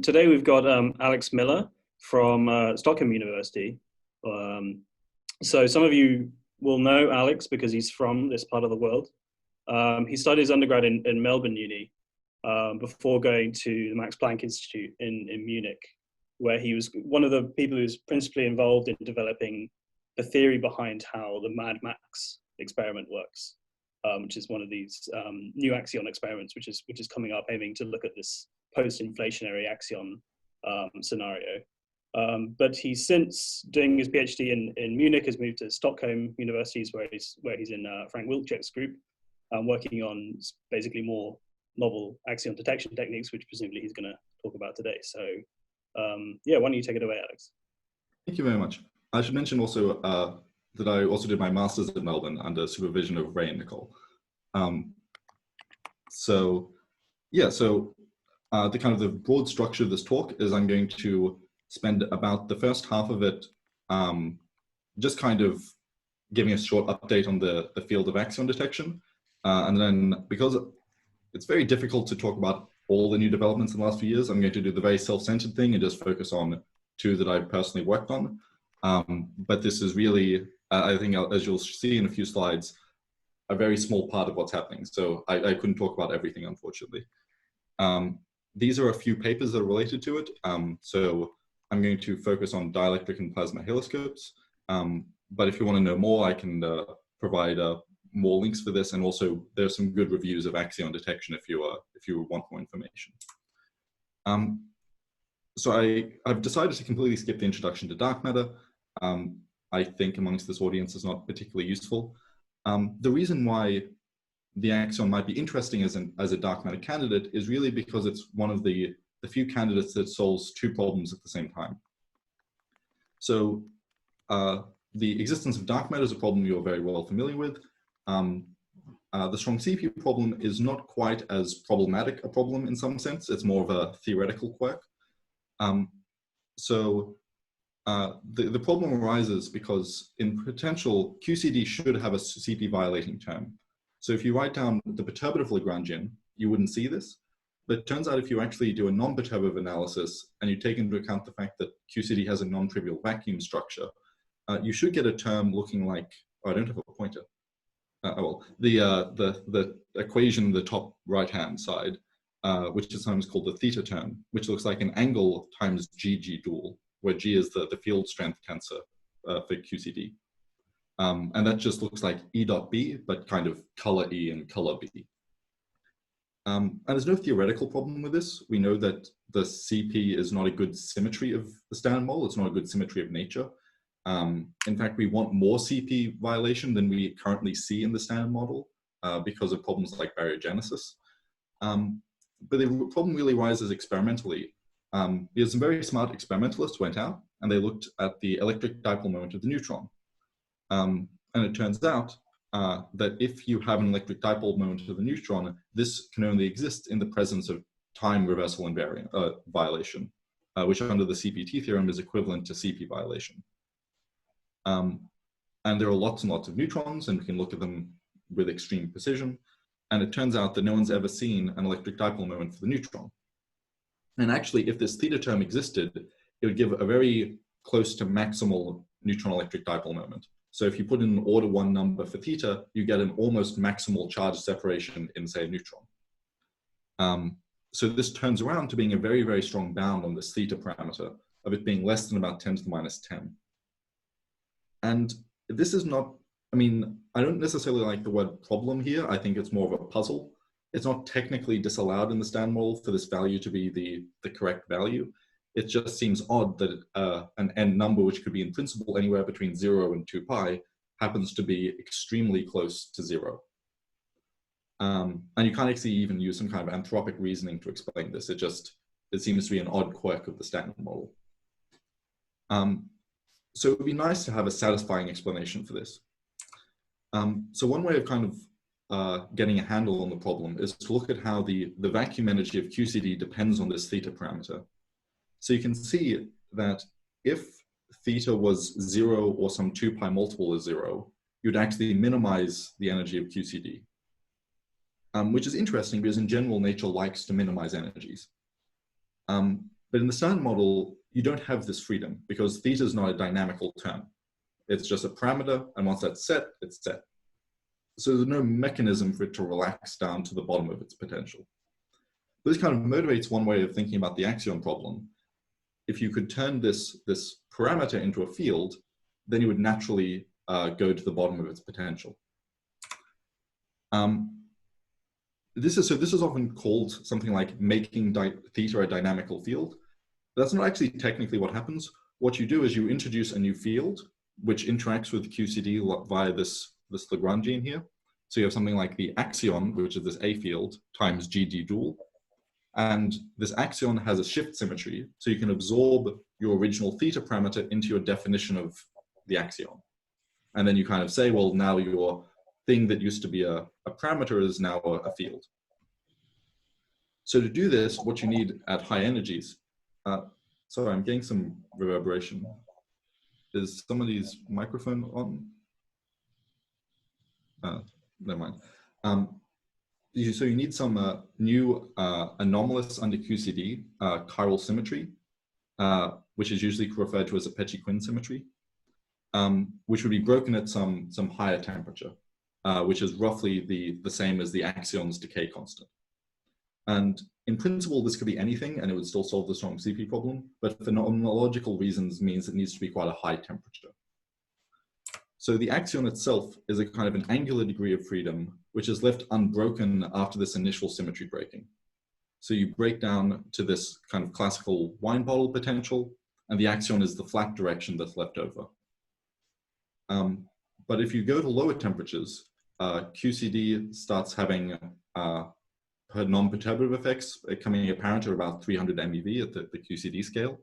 today we've got Alex Millar from Stockholm University. So some of you will know Alex because he's from this part of the world. He studied his undergrad in Melbourne Uni before going to the Max Planck Institute in Munich, where he was one of the people who was principally involved in developing the theory behind how the MADMAX experiment works, which is one of these new Axion experiments, which is coming up, aiming to look at this post-inflationary Axion scenario. But he's since doing his PhD in Munich, has moved to Stockholm universities, where he's in Frank Wilczek's group, working on basically more novel Axion detection techniques, which presumably he's going to talk about today. So yeah, why don't you take it away, Alex? Thank you very much. I should mention also that I also did my master's at Melbourne under supervision of Ray and Nicole. The kind of the broad structure of this talk is I'm going to spend about the first half of it just kind of giving a short update on the field of Axion detection. And then, because it's very difficult to talk about all the new developments in the last few years, I'm going to do the very self-centered thing and just focus on two that I've personally worked on. But this is really, I think, as you'll see in a few slides, a very small part of what's happening. So I couldn't talk about everything, unfortunately. These are a few papers that are related to it. So I'm going to focus on dielectric and plasma haloscopes. But if you want to know more, I can provide more links for this. And also there's some good reviews of Axion detection if you want more information. So I've decided to completely skip the introduction to dark matter. I think amongst this audience is not particularly useful. The reason why the Axion might be interesting as a dark matter candidate is really because it's one of the few candidates that solves two problems at the same time. So the existence of dark matter is a problem you're very well familiar with. The strong CP problem is not quite as problematic a problem in some sense. It's more of a theoretical quirk. The problem arises because in potential, QCD should have a CP violating term. So if you write down the perturbative Lagrangian, you wouldn't see this. But it turns out if you actually do a non-perturbative analysis and you take into account the fact that QCD has a non-trivial vacuum structure, you should get a term looking like, oh, I don't have a pointer. The equation in the top right-hand side, which is sometimes called the theta term, which looks like an angle times GG dual, where G is the field strength tensor for QCD. And that just looks like E dot B, but kind of color E and color B. And there's no theoretical problem with this. We know that the CP is not a good symmetry of the Standard Model. It's not a good symmetry of nature. In fact, we want more CP violation than we currently see in the Standard Model because of problems like baryogenesis. But the problem really arises experimentally. Because some very smart experimentalists went out and they looked at the electric dipole moment of the neutron. And it turns out that if you have an electric dipole moment of the neutron, this can only exist in the presence of time reversal invariant violation, which under the CPT theorem is equivalent to CP violation. And there are lots and lots of neutrons, and we can look at them with extreme precision. And it turns out that no one's ever seen an electric dipole moment for the neutron. And actually, if this theta term existed, it would give a very close to maximal neutron electric dipole moment. So if you put in an order 1 number for theta, you get an almost maximal charge separation in, say, a neutron. So this turns around to being a very, very strong bound on this theta parameter of it being less than about 10 to the minus 10. And this is not, I mean, I don't necessarily like the word problem here. I think it's more of a puzzle. It's not technically disallowed in the Standard Model for this value to be the correct value. It just seems odd that an n number, which could be in principle anywhere between 0 and 2 pi, happens to be extremely close to 0. And you can't actually even use some kind of anthropic reasoning to explain this. It seems to be an odd quirk of the Standard Model. So it would be nice to have a satisfying explanation for this. So one way of kind of getting a handle on the problem is to look at how the vacuum energy of QCD depends on this theta parameter. So you can see that if theta was 0 or some 2 pi multiple of 0, you'd actually minimize the energy of QCD, which is interesting because in general, nature likes to minimize energies. But in the standard model, you don't have this freedom because theta is not a dynamical term. It's just a parameter, and once that's set, it's set. So there's no mechanism for it to relax down to the bottom of its potential. This kind of motivates one way of thinking about the Axion problem. If you could turn this parameter into a field, then you would naturally go to the bottom of its potential. This is often called something like making theta a dynamical field. That's not actually technically what happens. What you do is you introduce a new field, which interacts with QCD via this Lagrangian here. So you have something like the axion, which is this A field, times GD dual. And this axion has a shift symmetry, so you can absorb your original theta parameter into your definition of the axion. And then you kind of say, well, now your thing that used to be a parameter is now a field. So to do this, what you need at high energies, sorry, I'm getting some reverberation. Is somebody's microphone on? Never mind. So you need some new anomalous under QCD chiral symmetry, which is usually referred to as a Peccei-Quinn symmetry, which would be broken at some higher temperature, which is roughly the same as the Axion's decay constant. And in principle, this could be anything, and it would still solve the strong CP problem, but for nomological reasons means it needs to be quite a high temperature. So the axion itself is a kind of an angular degree of freedom, which is left unbroken after this initial symmetry breaking. So you break down to this kind of classical wine bottle potential, and the axion is the flat direction that's left over. But if you go to lower temperatures, QCD starts having non-perturbative effects becoming apparent at about 300 MeV at the QCD scale.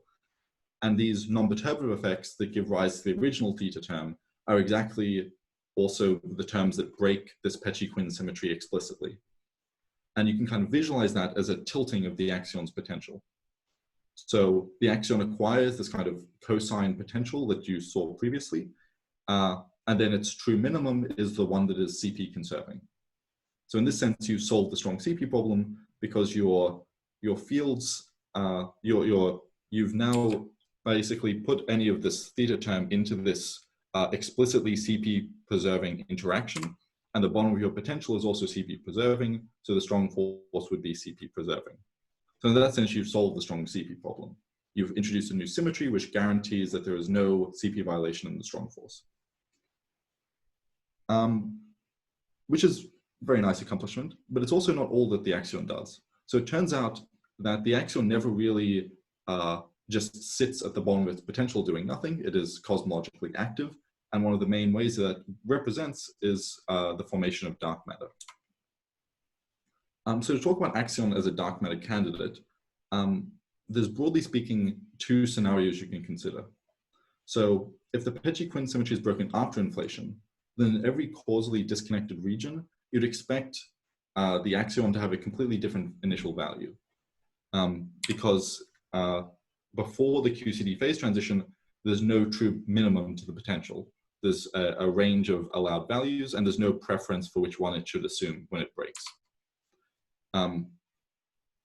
And these non-perturbative effects that give rise to the original theta term are exactly also the terms that break this Peccei-Quinn symmetry explicitly. And you can kind of visualize that as a tilting of the axion's potential. So the axion acquires this kind of cosine potential that you saw previously, and then its true minimum is the one that is CP conserving. So in this sense, you solve the strong CP problem because your fields, you've now basically put any of this theta term into this explicitly CP preserving interaction, and the bottom of your potential is also CP preserving, so the strong force would be CP preserving. So in that sense, you've solved the strong CP problem. You've introduced a new symmetry which guarantees that there is no CP violation in the strong force, which is a very nice accomplishment, but it's also not all that the axion does. So it turns out that the axion never really just sits at the bottom of its potential doing nothing. It is cosmologically active. And one of the main ways that it represents is the formation of dark matter. So to talk about axion as a dark matter candidate, there's broadly speaking two scenarios you can consider. So if the Peccei-Quinn symmetry is broken after inflation, then in every causally disconnected region, you'd expect the axion to have a completely different initial value. Because before the QCD phase transition, there's no true minimum to the potential. There's a range of allowed values, and there's no preference for which one it should assume when it breaks.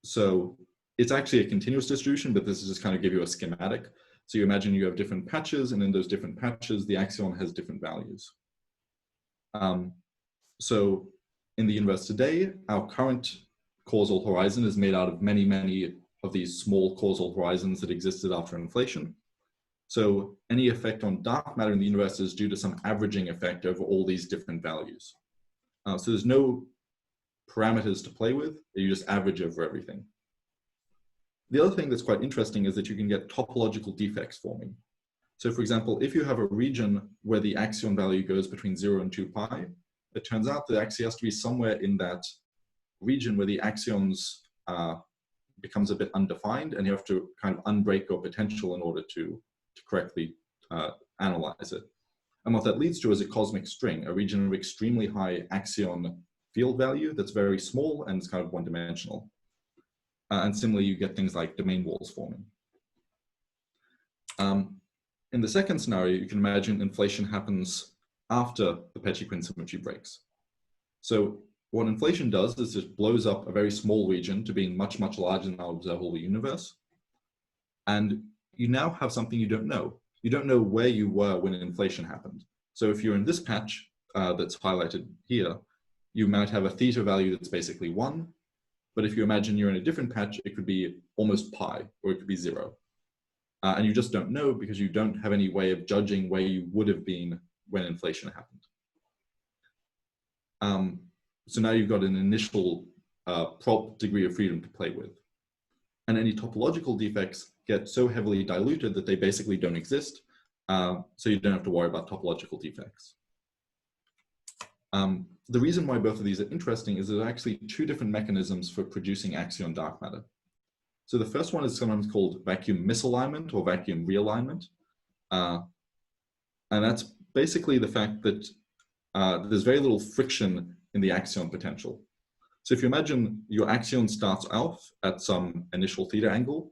So it's actually a continuous distribution, but this is just kind of give you a schematic. So you imagine you have different patches, and in those different patches, the axion has different values. So in the universe today, our current causal horizon is made out of many, many of these small causal horizons that existed after inflation. So any effect on dark matter in the universe is due to some averaging effect over all these different values. So there's no parameters to play with, you just average over everything. The other thing that's quite interesting is that you can get topological defects forming. So for example, if you have a region where the axion value goes between 0 and 2 pi, it turns out that actually has to be somewhere in that region where the axions becomes a bit undefined, and you have to kind of unbreak your potential in order to correctly analyze it. And what that leads to is a cosmic string, a region of extremely high axion field value that's very small and it's kind of one-dimensional. And similarly, you get things like domain walls forming. In the second scenario, you can imagine inflation happens after the Peccei-Quinn symmetry breaks. So what inflation does is it blows up a very small region to being much, much larger than our observable universe. And you now have something you don't know. You don't know where you were when inflation happened. So if you're in this patch that's highlighted here, you might have a theta value that's basically 1. But if you imagine you're in a different patch, it could be almost pi, or it could be 0. And you just don't know because you don't have any way of judging where you would have been when inflation happened. So now you've got an initial degree of freedom to play with. And any topological defects get so heavily diluted that they basically don't exist. So you don't have to worry about topological defects. The reason why both of these are interesting is there are actually 2 different mechanisms for producing axion dark matter. So the first one is sometimes called vacuum misalignment or vacuum realignment. And that's basically the fact that there's very little friction in the axion potential. So if you imagine your axion starts off at some initial theta angle,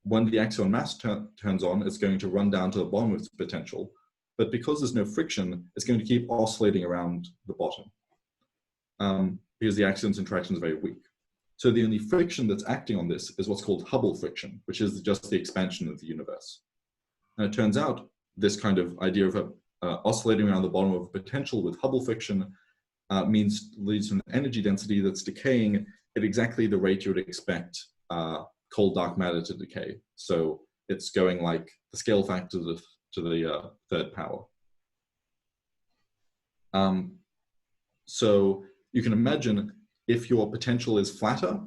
when the axion mass turns on, it's going to run down to the bottom of its potential. But because there's no friction, it's going to keep oscillating around the bottom because the axion's interaction is very weak. So the only friction that's acting on this is what's called Hubble friction, which is just the expansion of the universe. And it turns out this kind of idea of oscillating around the bottom of a potential with Hubble friction leads to an energy density that's decaying at exactly the rate you would expect cold dark matter to decay. So it's going like the scale factor to the third power. So you can imagine if your potential is flatter,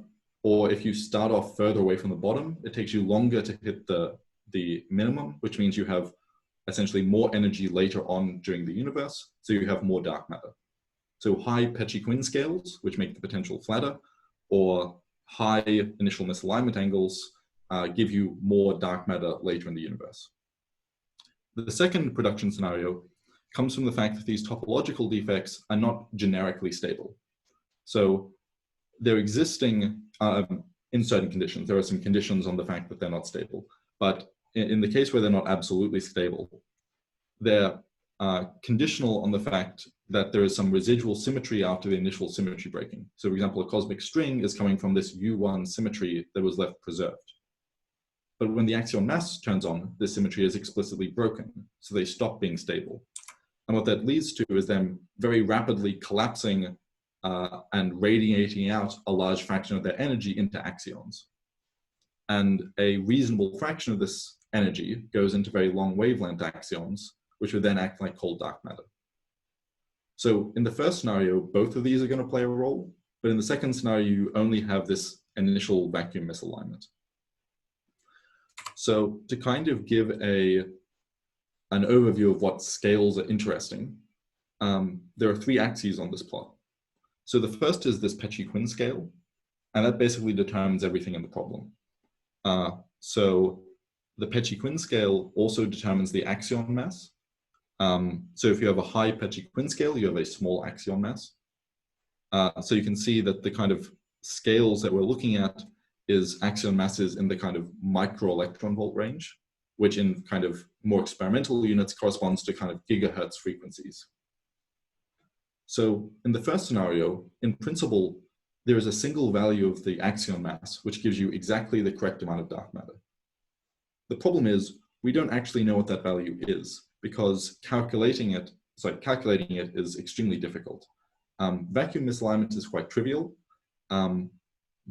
or if you start off further away from the bottom, it takes you longer to hit the minimum, which means you have essentially more energy later on during the universe, so you have more dark matter. So high Peccei-Quinn scales, which make the potential flatter, or high initial misalignment angles give you more dark matter later in the universe. The second production scenario comes from the fact that these topological defects are not generically stable. So they're existing in certain conditions. There are some conditions on the fact that they're not stable. But in the case where they're not absolutely stable, they're conditional on the fact that there is some residual symmetry after the initial symmetry breaking. So for example, a cosmic string is coming from this U1 symmetry that was left preserved. But when the axion mass turns on, this symmetry is explicitly broken, so they stop being stable. And what that leads to is them very rapidly collapsing and radiating out a large fraction of their energy into axions. And a reasonable fraction of this energy goes into very long wavelength axions, which would then act like cold dark matter. So in the first scenario, both of these are going to play a role, but in the second scenario, you only have this initial vacuum misalignment. So to kind of give an overview of what scales are interesting, there are 3 axes on this plot. So the first is this Peccei-Quinn scale, and that basically determines everything in the problem. So the Peccei-Quinn scale also determines the axion mass. So if you have a high Peccei-Quinn scale, you have a small axion mass. So you can see that the kind of scales that we're looking at is axion masses in the kind of micro electron volt range, which in kind of more experimental units corresponds to kind of gigahertz frequencies. So in the first scenario, in principle, there is a single value of the axion mass, which gives you exactly the correct amount of dark matter. The problem is we don't actually know what that value is, because calculating it is extremely difficult. Vacuum misalignment is quite trivial,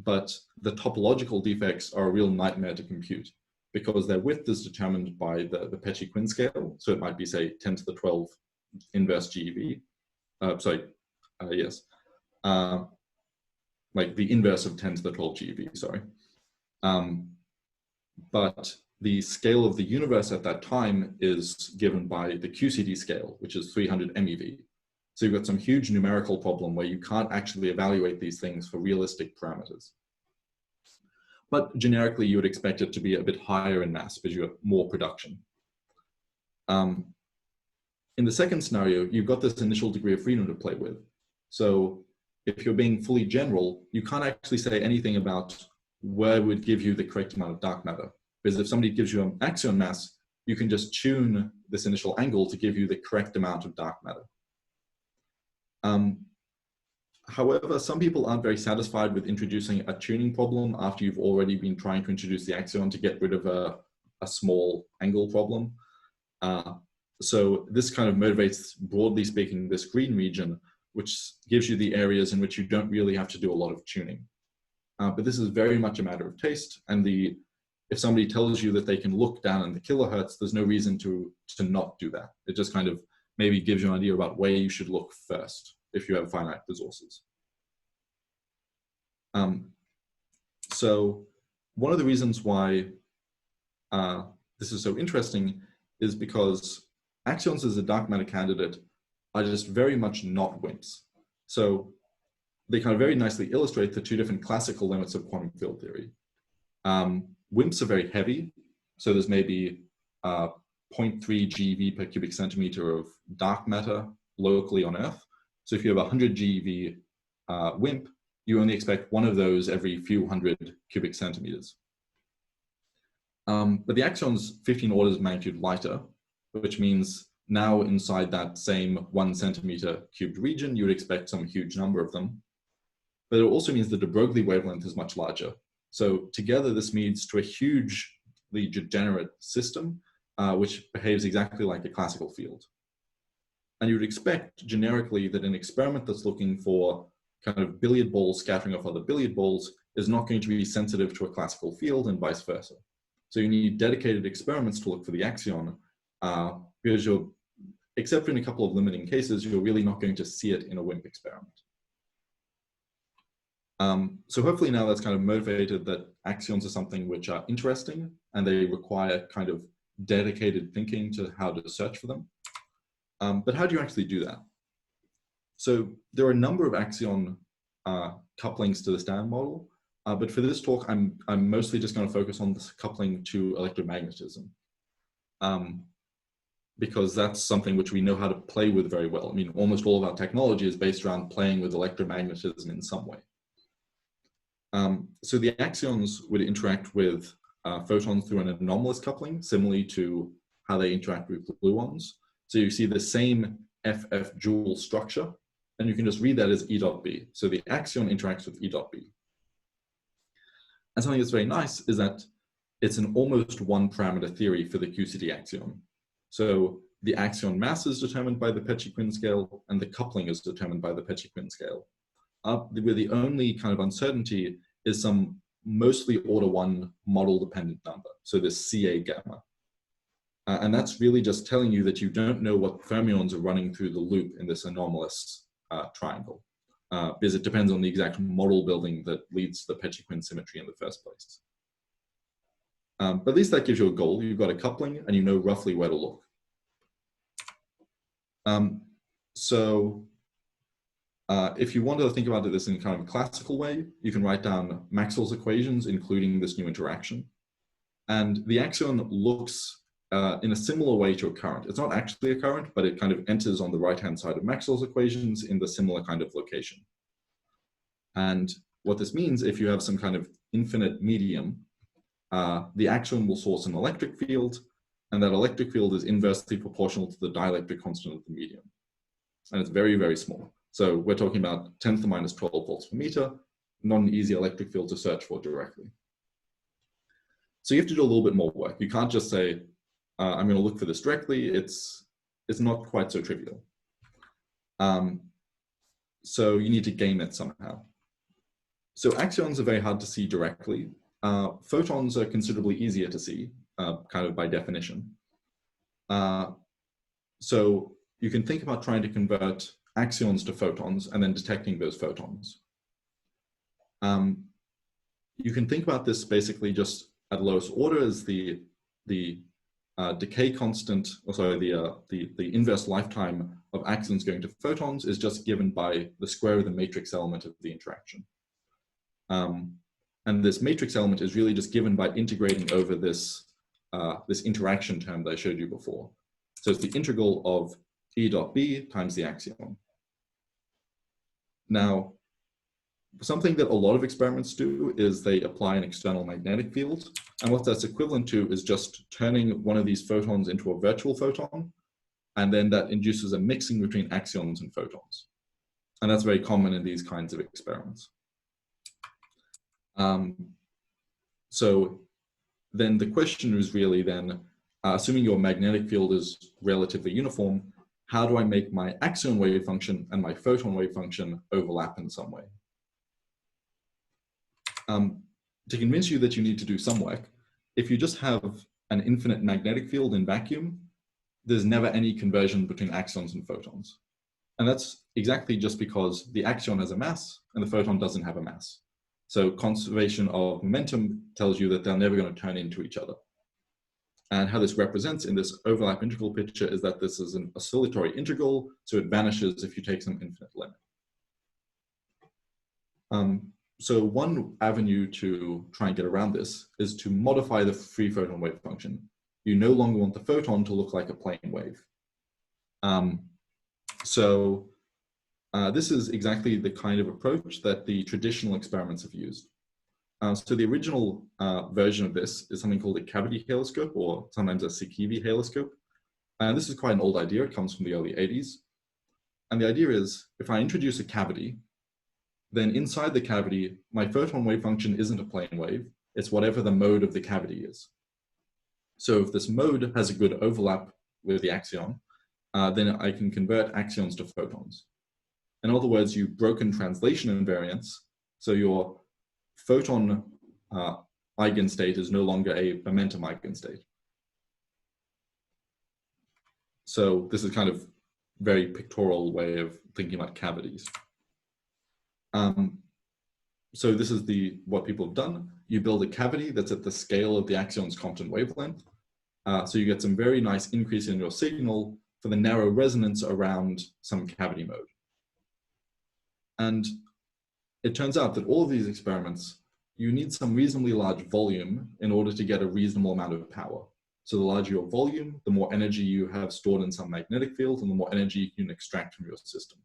but the topological defects are a real nightmare to compute because their width is determined by the Peccei-Quinn scale. So it might be, say, 10 to the 12 inverse GeV. Like the inverse of 10 to the 12 GeV, sorry. But the scale of the universe at that time is given by the QCD scale, which is 300 MeV. So you've got some huge numerical problem where you can't actually evaluate these things for realistic parameters. But generically, you would expect it to be a bit higher in mass because you have more production. In the second scenario, you've got this initial degree of freedom to play with. So if you're being fully general, you can't actually say anything about where would give you the correct amount of dark matter. Because if somebody gives you an axion mass, you can just tune this initial angle to give you the correct amount of dark matter. However, some people aren't very satisfied with introducing a tuning problem after you've already been trying to introduce the axion to get rid of a small angle problem. So this kind of motivates, broadly speaking, this green region, which gives you the areas in which you don't really have to do a lot of tuning. But this is very much a matter of taste, and if somebody tells you that they can look down in the kilohertz, there's no reason to not do that. It just kind of maybe gives you an idea about where you should look first if you have finite resources. So one of the reasons why this is so interesting is because axions as a dark matter candidate are just very much not WIMPs. So they kind of very nicely illustrate the two different classical limits of quantum field theory. WIMPs are very heavy, so there's maybe 0.3 GeV per cubic centimeter of dark matter locally on Earth. So if you have 100 GeV WIMP, you only expect one of those every few hundred cubic centimeters. But the axion's 15 orders of magnitude lighter, which means now inside that same 1 centimeter cubed region, you would expect some huge number of them. But it also means that the de Broglie wavelength is much larger. So together this leads to a hugely degenerate system, which behaves exactly like a classical field. And you would expect generically that an experiment that's looking for kind of billiard balls scattering off other billiard balls is not going to be sensitive to a classical field and vice versa. So you need dedicated experiments to look for the axion, because except in a couple of limiting cases, you're really not going to see it in a WIMP experiment. So hopefully now that's kind of motivated that axions are something which are interesting and they require kind of dedicated thinking to how to search for them. But how do you actually do that? So there are a number of axion couplings to the Standard Model, but for this talk, I'm mostly just going to focus on this coupling to electromagnetism, because that's something which we know how to play with very well. I mean, almost all of our technology is based around playing with electromagnetism in some way. So the axions would interact with photons through an anomalous coupling, similarly to how they interact with gluons. So you see the same FF joule structure, and you can just read that as E dot B. So the axion interacts with E dot B. And something that's very nice is that it's an almost one parameter theory for the QCD axion. So the axion mass is determined by the Peccei-Quinn scale, and the coupling is determined by the Peccei-Quinn scale. Where the only kind of uncertainty is some mostly order 1 model dependent number. So this CA gamma. And that's really just telling you that you don't know what fermions are running through the loop in this anomalous triangle, because it depends on the exact model building that leads to the Peccei-Quinn symmetry in the first place. But at least that gives you a goal. You've got a coupling and you know roughly where to look. If you want to think about this in kind of a classical way, you can write down Maxwell's equations, including this new interaction. And the axion looks in a similar way to a current. It's not actually a current, but it kind of enters on the right-hand side of Maxwell's equations in the similar kind of location. And what this means, if you have some kind of infinite medium, the axion will source an electric field, and that electric field is inversely proportional to the dielectric constant of the medium. And it's very, very small. So we're talking about 10 to the minus 12 volts per meter, not an easy electric field to search for directly. So you have to do a little bit more work. You can't just say, I'm going to look for this directly. It's not quite so trivial. So you need to game it somehow. So axions are very hard to see directly. Photons are considerably easier to see, kind of by definition. So you can think about trying to convert axions to photons and then detecting those photons. You can think about this basically just at lowest order as the decay constant, or sorry, the inverse lifetime of axions going to photons is just given by the square of the matrix element of the interaction. And this matrix element is really just given by integrating over this, this interaction term that I showed you before. So it's the integral of E dot B times the axion. Now, something that a lot of experiments do is they apply an external magnetic field. And what that's equivalent to is just turning one of these photons into a virtual photon. And then that induces a mixing between axions and photons. And that's very common in these kinds of experiments. So then the question is really then, assuming your magnetic field is relatively uniform, how do I make my axion wave function and my photon wave function overlap in some way? To convince you that you need to do some work, if you just have an infinite magnetic field in vacuum, there's never any conversion between axions and photons. And that's exactly just because the axion has a mass and the photon doesn't have a mass. So conservation of momentum tells you that they're never going to turn into each other. And how this represents in this overlap integral picture is that this is an oscillatory integral, so it vanishes if you take some infinite limit. So one avenue to try and get around this is to modify the free photon wave function. You no longer want the photon to look like a plane wave. This is exactly the kind of approach that the traditional experiments have used. So the original version of this is something called a cavity haloscope, or sometimes a CPPC haloscope. And this is quite an old idea. It comes from the early 80s. And the idea is, if I introduce a cavity, then inside the cavity, my photon wave function isn't a plane wave. It's whatever the mode of the cavity is. So if this mode has a good overlap with the axion, then I can convert axions to photons. In other words, you've broken translation invariance, so your photon eigenstate is no longer a momentum eigenstate. So this is kind of very pictorial way of thinking about cavities. So this is what people have done. You build a cavity that's at the scale of the axion's Compton wavelength. So you get some very nice increase in your signal for the narrow resonance around some cavity mode. And it turns out that all of these experiments, you need some reasonably large volume in order to get a reasonable amount of power. So the larger your volume, the more energy you have stored in some magnetic field, and the more energy you can extract from your system.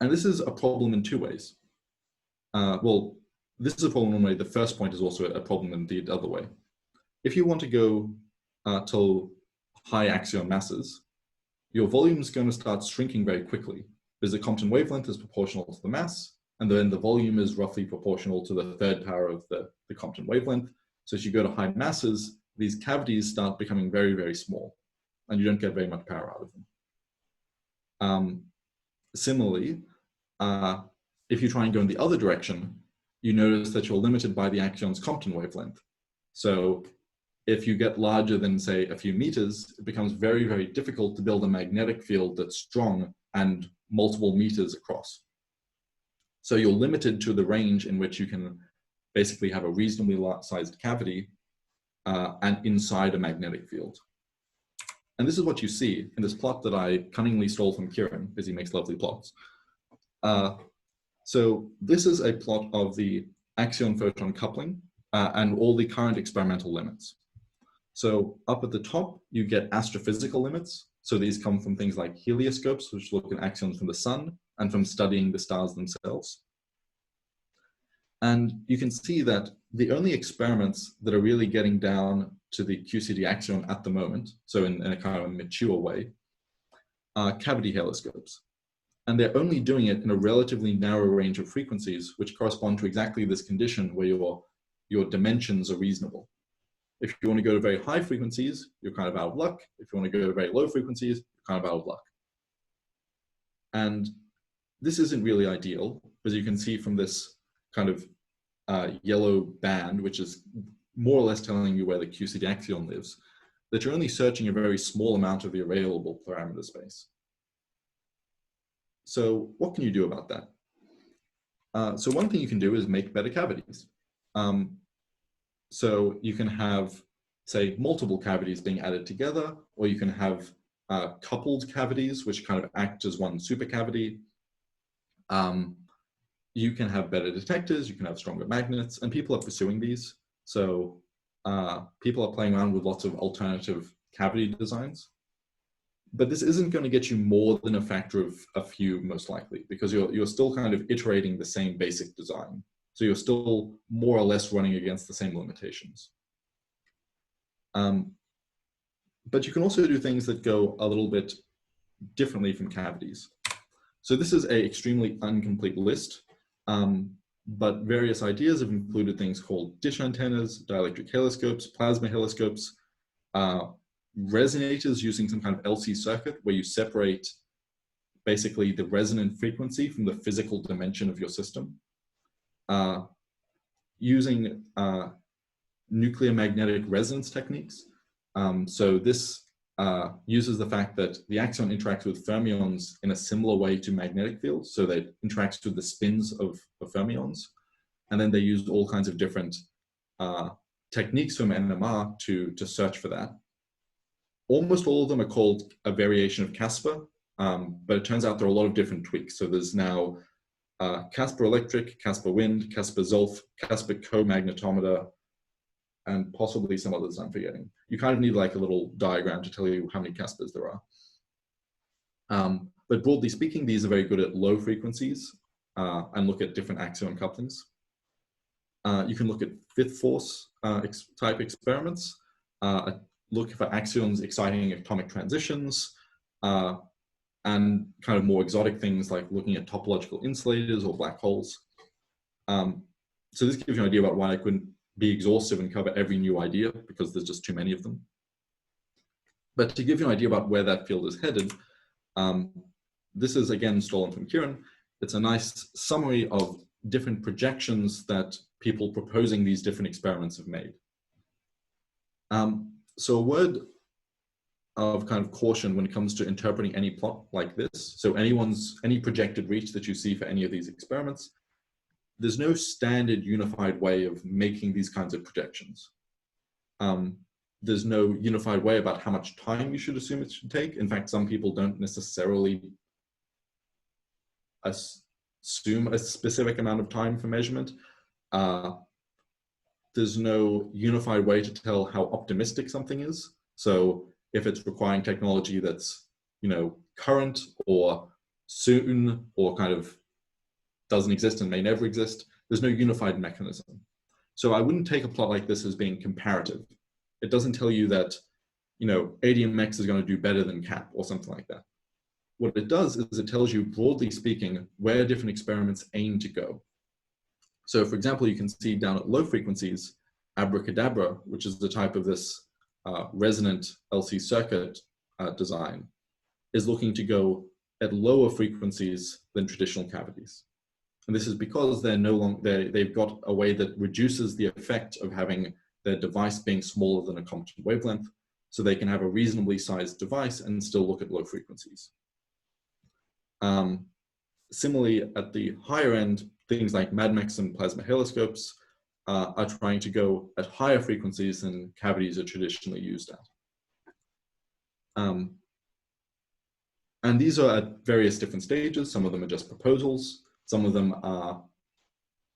And this is a problem in two ways. Well, this is a problem in one way. The first point is also a problem in the other way. If you want to go to high axion masses, your volume is going to start shrinking very quickly, because the Compton wavelength is proportional to the mass, and then the volume is roughly proportional to the third power of the Compton wavelength. So as you go to high masses, these cavities start becoming very, very small, and you don't get very much power out of them. Similarly, if you try and go in the other direction, you notice that you're limited by the axion's Compton wavelength. So if you get larger than, say, a few meters, it becomes very, very difficult to build a magnetic field that's strong and multiple meters across. So you're limited to the range in which you can basically have a reasonably sized cavity and inside a magnetic field. And this is what you see in this plot that I cunningly stole from Kieran, because he makes lovely plots. So this is a plot of the Axion-photon coupling and all the current experimental limits. So up at the top, you get astrophysical limits. So these come from things like helioscopes, which look at axions from the sun and from studying the stars themselves. And you can see that the only experiments that are really getting down to the QCD axion at the moment, so in a kind of a mature way, are cavity haloscopes. And they're only doing it in a relatively narrow range of frequencies, which correspond to exactly this condition where your dimensions are reasonable. If you want to go to very high frequencies, you're kind of out of luck. If you want to go to very low frequencies, you're kind of out of luck. And this isn't really ideal, as you can see from this kind of yellow band, which is more or less telling you where the QCD axion lives, that you're only searching a very small amount of the available parameter space. So what can you do about that? So one thing you can do is make better cavities. So you can have, say, multiple cavities being added together, or you can have coupled cavities, which kind of act as one supercavity. You can have better detectors, you can have stronger magnets, and people are pursuing these. So people are playing around with lots of alternative cavity designs. But this isn't going to get you more than a factor of a few, most likely, because you're still kind of iterating the same basic design. So you're still more or less running against the same limitations. But you can also do things that go a little bit differently from cavities. So this is a extremely incomplete list, but various ideas have included things called dish antennas, dielectric haloscopes, plasma haloscopes, resonators using some kind of LC circuit where you separate basically the resonant frequency from the physical dimension of your system, using nuclear magnetic resonance techniques. So this uses the fact that the axion interacts with fermions in a similar way to magnetic fields, so that it interacts with the spins of fermions. And then they used all kinds of different techniques from NMR to search for that. Almost all of them are called a variation of Caspar, but it turns out there are a lot of different tweaks. So there's now Caspar electric, Caspar wind, Caspar Zolf, Caspar co-magnetometer, and possibly some others I'm forgetting. You kind of need like a little diagram to tell you how many Caspars there are. But broadly speaking, these are very good at low frequencies and look at different axion couplings. You can look at fifth force type experiments, look for axions exciting atomic transitions, and kind of more exotic things like looking at topological insulators or black holes. So this gives you an idea about why I couldn't be exhaustive and cover every new idea, because there's just too many of them. But to give you an idea about where that field is headed, this is again stolen from Kieran. It's a nice summary of different projections that people proposing these different experiments have made. So a word of kind of caution when it comes to interpreting any plot like this. So any projected reach that you see for any of these experiments, there's no standard unified way of making these kinds of projections. There's no unified way about how much time you should assume it should take. In fact, some people don't necessarily assume a specific amount of time for measurement. There's no unified way to tell how optimistic something is. So if it's requiring technology that's, current or soon or kind of doesn't exist and may never exist, there's no unified mechanism. So I wouldn't take a plot like this as being comparative. It doesn't tell you that, ADMX is going to do better than CAP or something like that. What it does is it tells you, broadly speaking, where different experiments aim to go. So for example, you can see down at low frequencies, abracadabra, which is the type of this resonant LC circuit design, is looking to go at lower frequencies than traditional cavities. And this is because they've got a way that reduces the effect of having their device being smaller than a Compton wavelength, so they can have a reasonably sized device and still look at low frequencies. Similarly, at the higher end, things like MADMAX and plasma haloscopes are trying to go at higher frequencies than cavities are traditionally used at. And these are at various different stages. Some of them are just proposals. Some of them are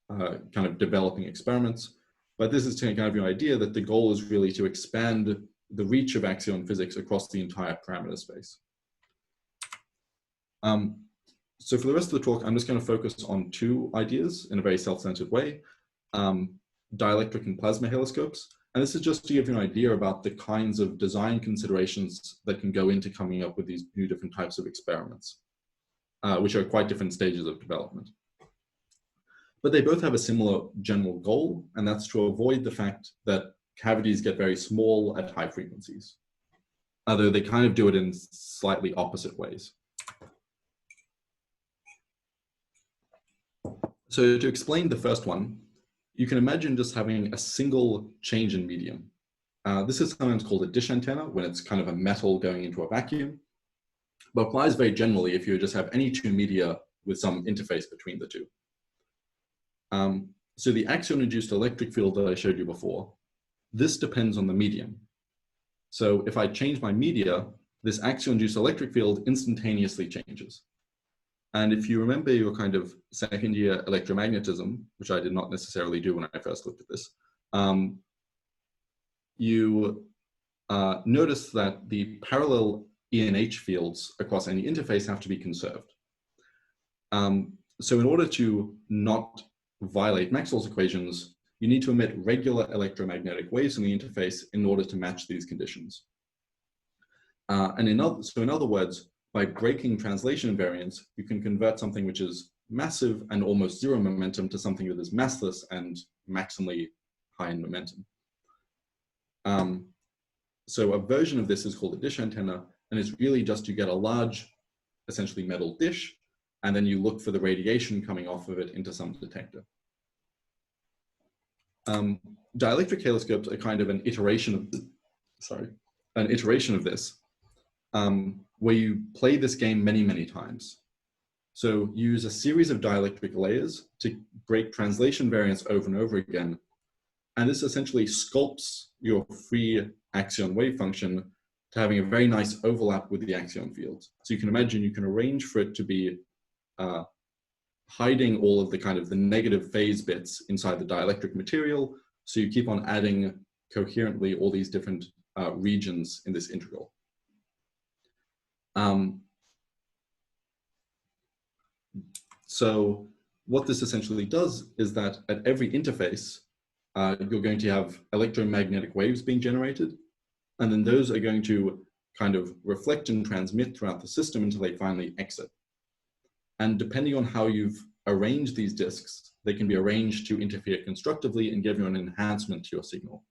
kind of developing experiments. But this is to kind of give you an idea that the goal is really to expand the reach of axion physics across the entire parameter space. So for the rest of the talk, I'm just going to focus on two ideas in a very self-centered way, dielectric and plasma haloscopes. And this is just to give you an idea about the kinds of design considerations that can go into coming up with these new different types of experiments, which are quite different stages of development. But they both have a similar general goal, and that's to avoid the fact that cavities get very small at high frequencies, although they kind of do it in slightly opposite ways. So to explain the first one, you can imagine just having a single change in medium. This is sometimes called a dish antenna when it's kind of a metal going into a vacuum, but applies very generally if you just have any two media with some interface between the two. So the axion-induced electric field that I showed you before, this depends on the medium. So if I change my media, this axion-induced electric field instantaneously changes. And if you remember your kind of second year electromagnetism, which I did not necessarily do when I first looked at this, you notice that the parallel ENH fields across any interface have to be conserved. So in order to not violate Maxwell's equations, you need to emit regular electromagnetic waves in the interface in order to match these conditions. And in other words, by breaking translation invariance, you can convert something which is massive and almost zero momentum to something that is massless and maximally high in momentum. So a version of this is called a dish antenna, and it's really just you get a large, essentially metal dish, and then you look for the radiation coming off of it into some detector. Dielectric haloscopes are kind of an iteration of this, where you play this game many, many times. So you use a series of dielectric layers to break translation variance over and over again. And this essentially sculpts your free Axion wave function to having a very nice overlap with the Axion field. So you can imagine you can arrange for it to be hiding all of the kind of the negative phase bits inside the dielectric material. So you keep on adding coherently all these different regions in this integral. So what this essentially does is that at every interface, you're going to have electromagnetic waves being generated, and then those are going to kind of reflect and transmit throughout the system until they finally exit. And depending on how you've arranged these disks, they can be arranged to interfere constructively and give you an enhancement to your signal.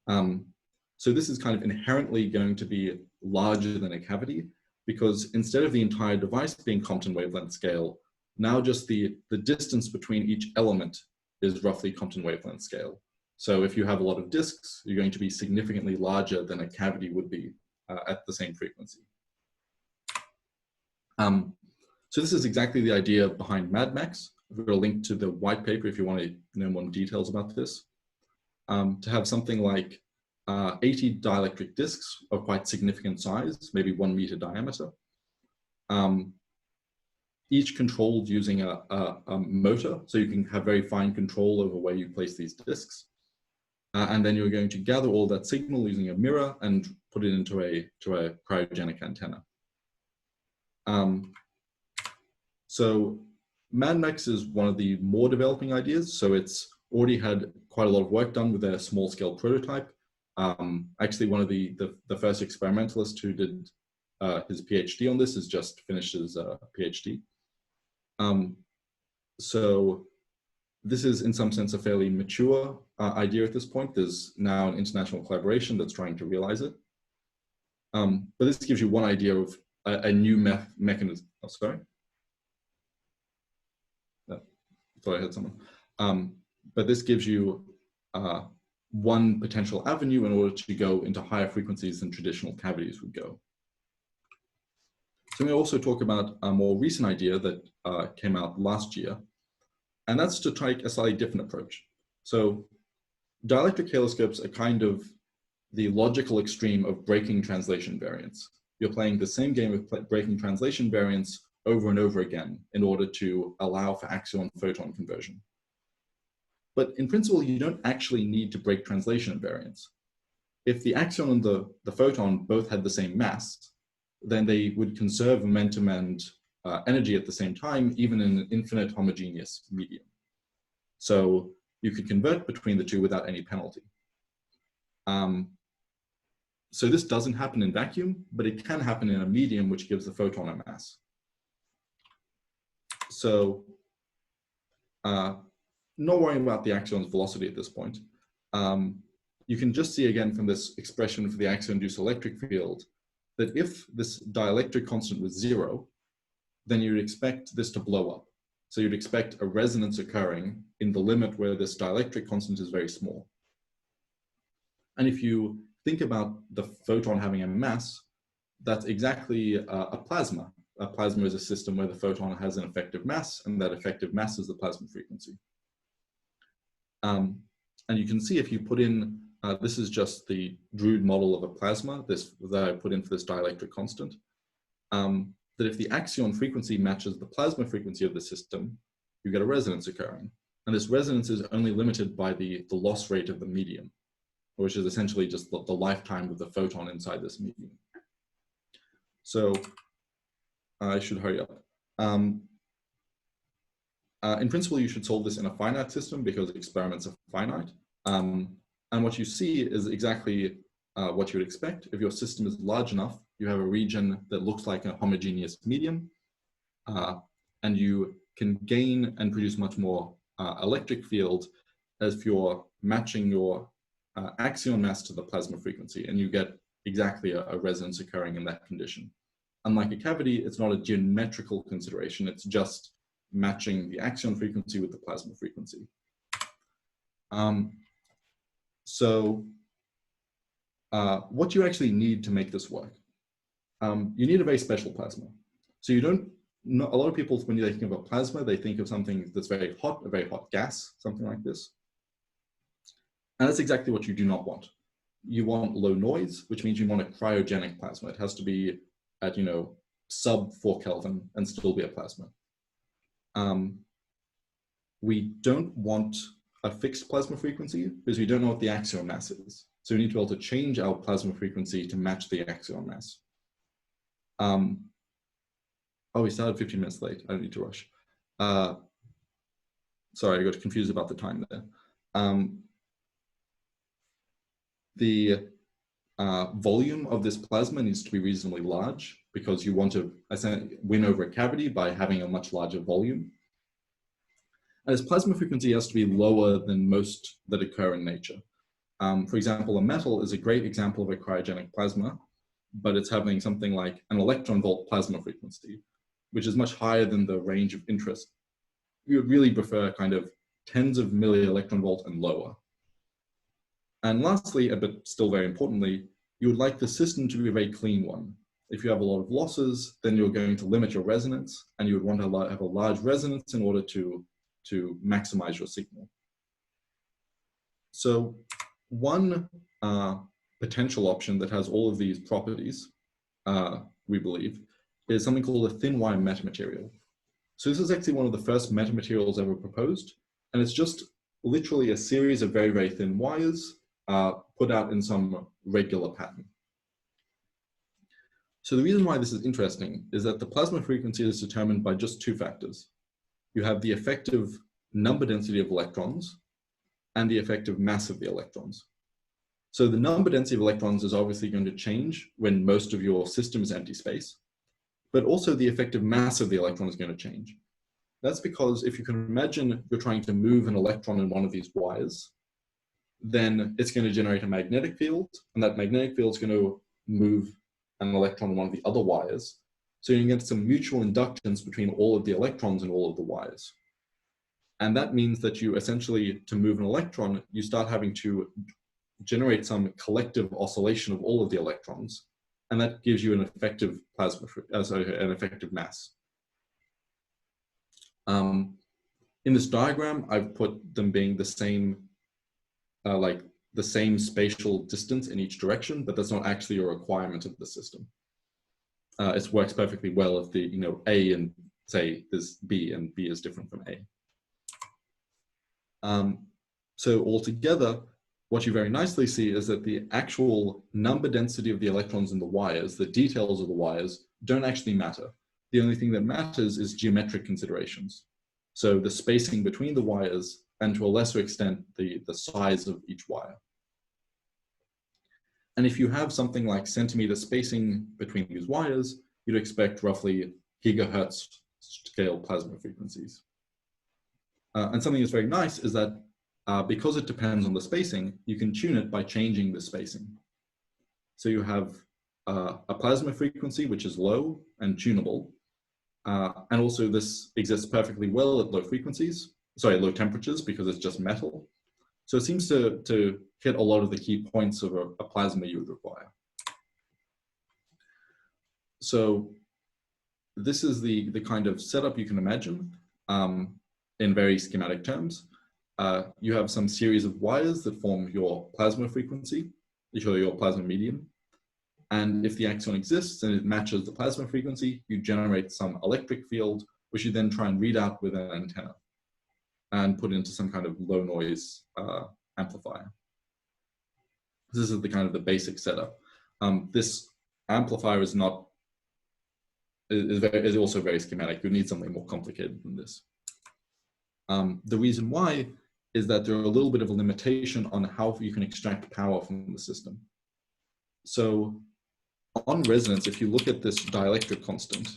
So this is kind of inherently going to be larger than a cavity, because instead of the entire device being Compton wavelength scale, now just the distance between each element is roughly Compton wavelength scale. So if you have a lot of disks, you're going to be significantly larger than a cavity would be at the same frequency. So this is exactly the idea behind MADMAX. I've got a link to the white paper if you want to know more details about this. To have something like 80 dielectric disks of quite significant size, maybe 1 meter diameter, each controlled using a motor, so you can have very fine control over where you place these disks. And then you're going to gather all that signal using a mirror and put it into a cryogenic antenna. So MADMAX is one of the more developing ideas. So it's already had quite a lot of work done with a small scale prototype. Actually, one of the first experimentalists who did his PhD on this has just finished his PhD. So this is in some sense a fairly mature idea at this point. There's now an international collaboration that's trying to realize it. But this gives you one idea of a new mechanism. Oh, sorry. Thought I heard someone. But this gives you one potential avenue in order to go into higher frequencies than traditional cavities would go. So we also talk about a more recent idea that came out last year, and that's to take a slightly different approach. So dielectric haloscopes are kind of the logical extreme of breaking translation variance. You're playing the same game of breaking translation variance over and over again in order to allow for Axion-photon conversion. But in principle, you don't actually need to break translation invariance. If the axion and the photon both had the same mass, then they would conserve momentum and energy at the same time, even in an infinite homogeneous medium. So you could convert between the two without any penalty. So this doesn't happen in vacuum, but it can happen in a medium which gives the photon a mass. So not worrying about the axion's velocity at this point. You can just see again from this expression for the Axion-induced electric field that if this dielectric constant was 0, then you'd expect this to blow up. So you'd expect a resonance occurring in the limit where this dielectric constant is very small. And if you think about the photon having a mass, that's exactly a plasma. A plasma is a system where the photon has an effective mass, and that effective mass is the plasma frequency. And you can see if you put in, this is just the Drude model of a plasma, that I put in for this dielectric constant, that if the axion frequency matches the plasma frequency of the system, you get a resonance occurring. And this resonance is only limited by the loss rate of the medium, which is essentially just the lifetime of the photon inside this medium. So I should hurry up. In principle, you should solve this in a finite system because experiments are finite. And what you see is exactly what you would expect. If your system is large enough, you have a region that looks like a homogeneous medium, and you can gain and produce much more electric field as if you're matching your axion mass to the plasma frequency, and you get exactly a resonance occurring in that condition. Unlike a cavity, it's not a geometrical consideration, it's just matching the axion frequency with the plasma frequency. What you actually need to make this work, you need a very special plasma. So you don't, a lot of people, when they're thinking about plasma, they think of something that's very hot, a very hot gas, something like this. And that's exactly what you do not want. You want low noise, which means you want a cryogenic plasma. It has to be at, sub 4 Kelvin and still be a plasma. We don't want a fixed plasma frequency because we don't know what the axion mass is. So we need to be able to change our plasma frequency to match the axion mass. Oh, we started 15 minutes late. I don't need to rush. Sorry, I got confused about the time there. The volume of this plasma needs to be reasonably large because you want to win over a cavity by having a much larger volume. And its plasma frequency has to be lower than most that occur in nature. For example, a metal is a great example of a cryogenic plasma, but it's having something like an electron volt plasma frequency, which is much higher than the range of interest. We would really prefer kind of tens of milli electron volt and lower. And lastly, but still very importantly, you would like the system to be a very clean one. If you have a lot of losses, then you're going to limit your resonance, and you would want to have a large resonance in order to maximize your signal. So one potential option that has all of these properties, we believe, is something called a thin wire metamaterial. So this is actually one of the first metamaterials ever proposed, and it's just literally a series of very, very thin wires put out in some regular pattern. So the reason why this is interesting is that the plasma frequency is determined by just two factors. You have the effective number density of electrons and the effective mass of the electrons. So the number density of electrons is obviously going to change when most of your system is empty space, but also the effective mass of the electron is going to change. That's because if you can imagine you're trying to move an electron in one of these wires, then it's going to generate a magnetic field, and that magnetic field is going to move an electron in one of the other wires. So you get some mutual inductance between all of the electrons in all of the wires. And that means that you essentially, to move an electron, you start having to generate some collective oscillation of all of the electrons, and that gives you an effective plasma, an effective mass. In this diagram, I've put them being the same, like the same spatial distance in each direction, but that's not actually a requirement of the system. It works perfectly well if the, A and say there's B and B is different from A. So altogether, what you very nicely see is that the actual number density of the electrons in the wires, the details of the wires, don't actually matter. The only thing that matters is geometric considerations. So the spacing between the wires, and to a lesser extent, the size of each wire. And if you have something like centimeter spacing between these wires, you'd expect roughly gigahertz scale plasma frequencies. And something that's very nice is that because it depends on the spacing, you can tune it by changing the spacing. So you have a plasma frequency which is low and tunable. And also this exists perfectly well at low frequencies, sorry, low temperatures, because it's just metal. So it seems to hit a lot of the key points of a plasma you would require. So this is the kind of setup you can imagine in very schematic terms. You have some series of wires that form your plasma frequency, your plasma medium. And if the axion exists and it matches the plasma frequency, you generate some electric field, which you then try and read out with an antenna and put into some kind of low noise amplifier. This is the kind of the basic setup. This amplifier is also very schematic. You need something more complicated than this. The reason why is that there are a little bit of a limitation on how you can extract power from the system. So on resonance, if you look at this dielectric constant,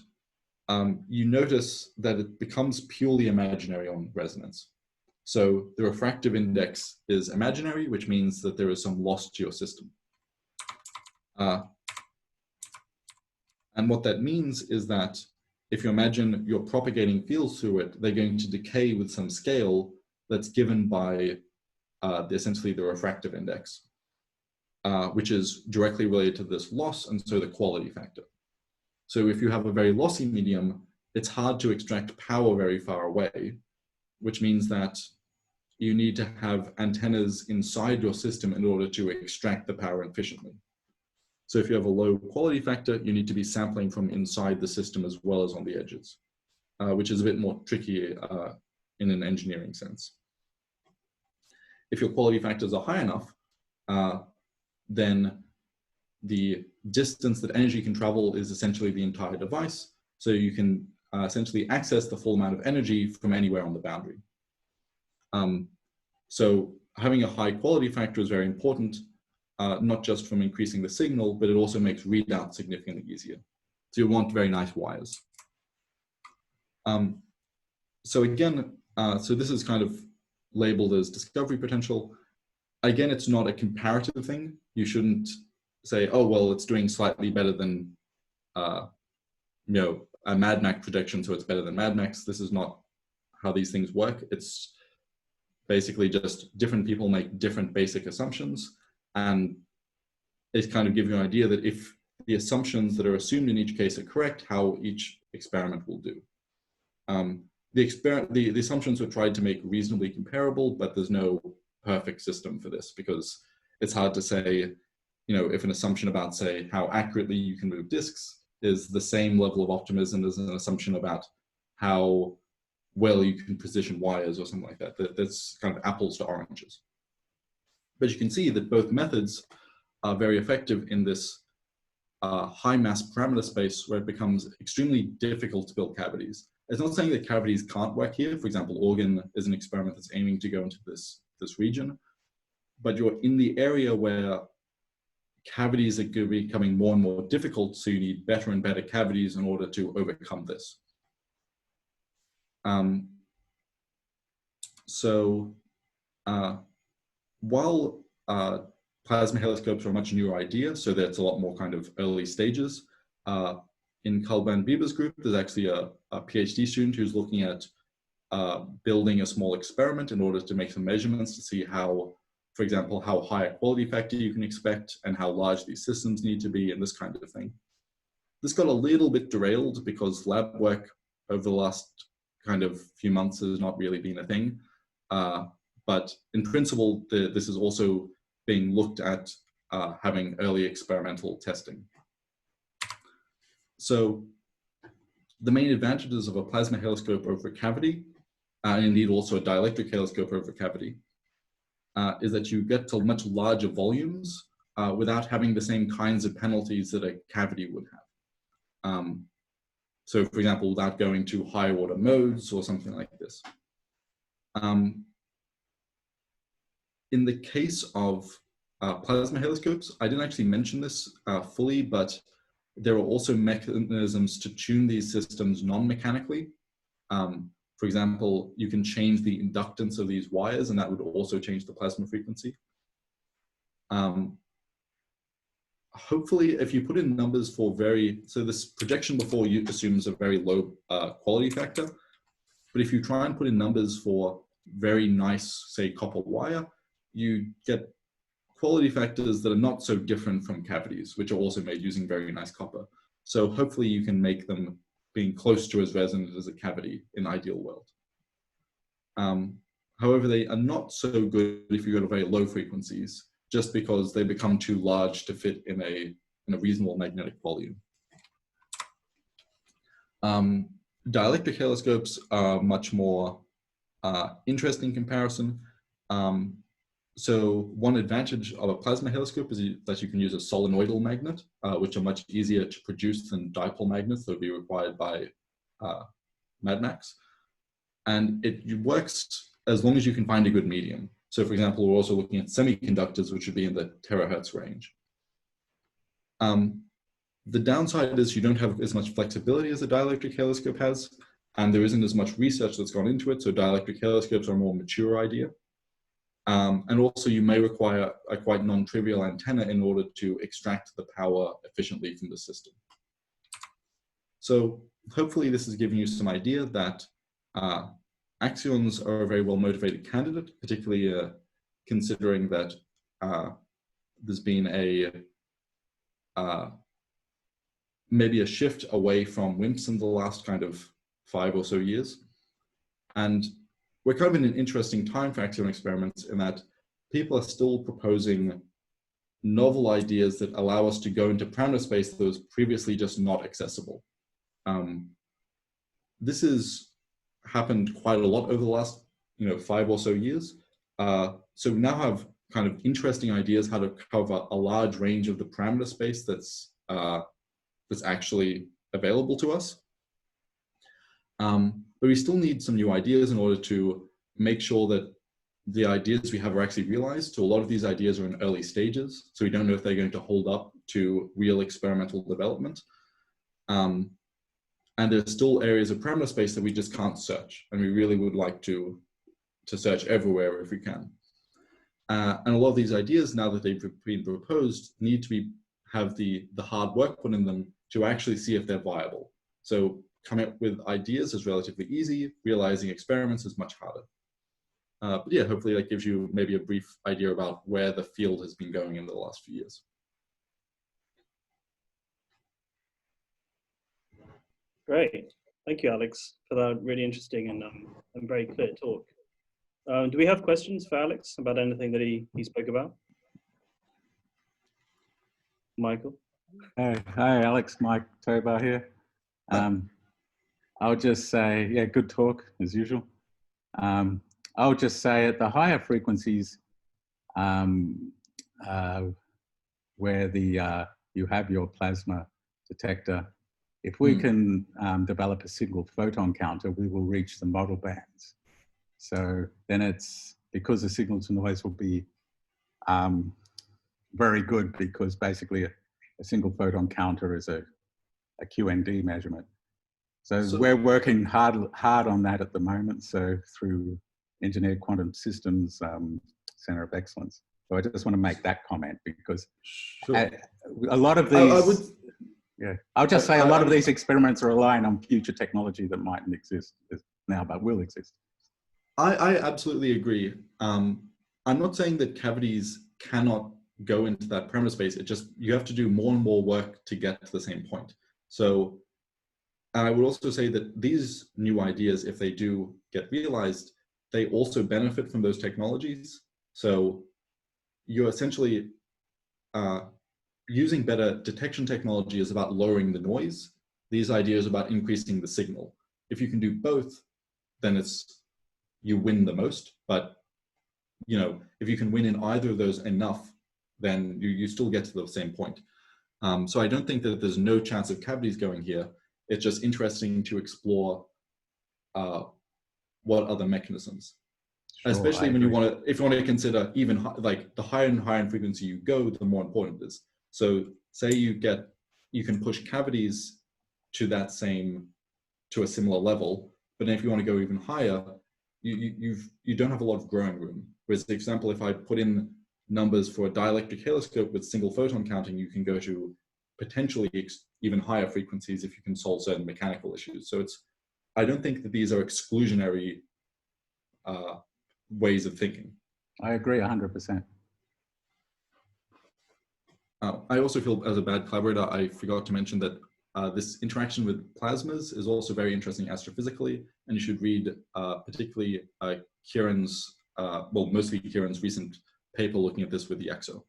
you notice that it becomes purely imaginary on resonance. So the refractive index is imaginary, which means that there is some loss to your system. And what that means is that if you imagine you're propagating fields through it, they're going to decay with some scale that's given by essentially the refractive index, which is directly related to this loss, and so the quality factor. So if you have a very lossy medium, it's hard to extract power very far away, which means that you need to have antennas inside your system in order to extract the power efficiently. So if you have a low quality factor, you need to be sampling from inside the system as well as on the edges, which is a bit more tricky in an engineering sense. If your quality factors are high enough, then the distance that energy can travel is essentially the entire device. So you can essentially access the full amount of energy from anywhere on the boundary. So having a high quality factor is very important, not just from increasing the signal, but it also makes readout significantly easier. So you want very nice wires. So again, so this is kind of labeled as discovery potential. Again, it's not a comparative thing. You shouldn't say, oh, well, it's doing slightly better than, a MADMAX prediction, so it's better than MADMAX. This is not how these things work. It's basically just different people make different basic assumptions, and it kind of gives you an idea that if the assumptions that are assumed in each case are correct, how each experiment will do. The assumptions were tried to make reasonably comparable, but there's no perfect system for this because it's hard to say, if an assumption about, say, how accurately you can move disks is the same level of optimism as an assumption about how well you can position wires or something like that. That's kind of apples to oranges. But you can see that both methods are very effective in this high mass parameter space where it becomes extremely difficult to build cavities. It's not saying that cavities can't work here. For example, organ is an experiment that's aiming to go into this region, but you're in the area where cavities are becoming more and more difficult, so you need better and better cavities in order to overcome this. While plasma haloscopes are a much newer idea, so that's a lot more kind of early stages, in Kalban Bieber's group, there's actually a PhD student who's looking at building a small experiment in order to make some measurements to see how, for example, how high a quality factor you can expect and how large these systems need to be and this kind of thing. This got a little bit derailed because lab work over the last kind of few months has not really been a thing. But in principle, this is also being looked at having early experimental testing. So the main advantages of a plasma haloscope over a cavity, and indeed also a dielectric haloscope over a cavity, is that you get to much larger volumes without having the same kinds of penalties that a cavity would have. So for example, without going to higher order modes or something like this. In the case of plasma haloscopes, I didn't actually mention this fully, but there are also mechanisms to tune these systems non-mechanically. For example, you can change the inductance of these wires, and that would also change the plasma frequency. Hopefully, if you put in numbers for so this projection before you assumes a very low quality factor, but if you try and put in numbers for very nice, say, copper wire, you get quality factors that are not so different from cavities, which are also made using very nice copper. So hopefully you can make them being close to as resonant as a cavity in the ideal world. However, they are not so good if you go to very low frequencies, just because they become too large to fit in a reasonable magnetic volume. Dielectric haloscopes are much more interesting comparison. So one advantage of a plasma haloscope is that you can use a solenoidal magnet, which are much easier to produce than dipole magnets that would be required by MADMAX. And it works as long as you can find a good medium. So for example, we're also looking at semiconductors, which would be in the terahertz range. The downside is you don't have as much flexibility as a dielectric haloscope has, and there isn't as much research that's gone into it, so dielectric haloscopes are a more mature idea. And also you may require a quite non-trivial antenna in order to extract the power efficiently from the system. So hopefully this has given you some idea that Axions are a very well-motivated candidate, particularly considering that there's been maybe a shift away from WIMPs in the last kind of 5 or so years. And we're kind of in an interesting time for Axion experiments in that people are still proposing novel ideas that allow us to go into parameter space that was previously just not accessible. This has happened quite a lot over the last 5 or so years. So we now have kind of interesting ideas how to cover a large range of the parameter space that's actually available to us. But we still need some new ideas in order to make sure that the ideas we have are actually realized. So a lot of these ideas are in early stages, so we don't know if they're going to hold up to real experimental development. And there's still areas of parameter space that we just can't search, and we really would like to search everywhere if we can. And a lot of these ideas, now that they've been proposed, need to have the hard work put in them to actually see if they're viable. So coming up with ideas is relatively easy, realizing experiments is much harder. But yeah, hopefully that gives you maybe a brief idea about where the field has been going in the last few years. Great. Thank you, Alex, for that really interesting and very clear talk. Do we have questions for Alex about anything that he spoke about? Michael? Hi, Alex. Mike Tobar here. I'll just say, yeah, good talk as usual. I'll just say at the higher frequencies, where you have your plasma detector, if we can develop a single photon counter, we will reach the model bands. So then it's, because the signal to noise will be very good, because basically a single photon counter is a QND measurement. So we're working hard on that at the moment. So through Engineered Quantum Systems Center of Excellence. So I just want to make that comment, because a lot of these, I'll just say a lot of these experiments are relying on future technology that mightn't exist now, but will exist. I absolutely agree. I'm not saying that cavities cannot go into that parameter space. It just, you have to do more and more work to get to the same point. So I would also say that these new ideas, if they do get realized, they also benefit from those technologies. So you're essentially using better detection technology is about lowering the noise. These ideas are about increasing the signal. If you can do both, then you win the most. But if you can win in either of those enough, then you still get to the same point. So I don't think that there's no chance of cavities going here. It's just interesting to explore what other mechanisms, especially when if you want to consider even like the higher and higher in frequency you go, the more important it is. So say you can push cavities to a similar level, but if you want to go even higher, you don't have a lot of growing room. Whereas, for example, if I put in numbers for a dielectric haloscope with single photon counting, you can go to potentially even higher frequencies if you can solve certain mechanical issues. So I don't think that these are exclusionary ways of thinking. I agree 100%. I also feel, as a bad collaborator, I forgot to mention that this interaction with plasmas is also very interesting astrophysically, and you should read particularly Kieran's, mostly Kieran's recent paper looking at this with the EXO.